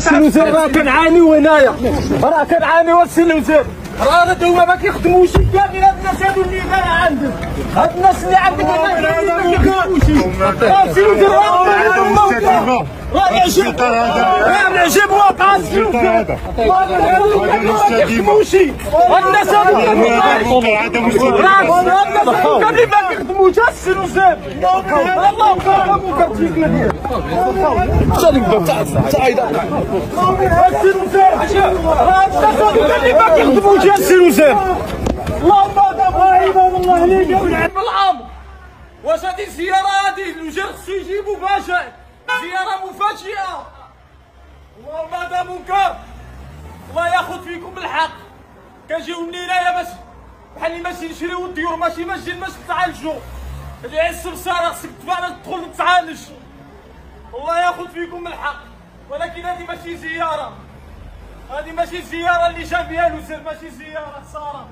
السي الوزير راه كنعانيو هنايا، راه كنعانيو السي الوزير، راه هما ما كيخدموش كامل هاد الناس هادو اللي عندك، هاد الناس اللي عندك هنا ما كيخدموش. السي الوزير راه يعجب، راه يعجب واقع السي الوزير، ما كيخدموش هاد الناس هادو كاملين ما كيخدموش السي الوزير. الله يرحمو كتجيك لك ما كيخدموش يا السي الوزير. اللهم دابا عباد الله عليك يا ولد بالعمر. واش هادي الزياره هادي الوزير خصو يجيبو باش زياره مفاجئه؟ اللهم هذا منكر، الله ياخذ فيكم الحق. كنجيو من هنايا باش بحال اللي ماشي نشريو الديور، ماشي ماجيين باش نتعالجو. اللي عز السمساره خصك تدخل تتعالج. الله ياخذ فيكم الحق، ولكن هذه ماشي زياره، هذه ماشي زياره اللي جا بها الوزير، ماشي زياره خساره.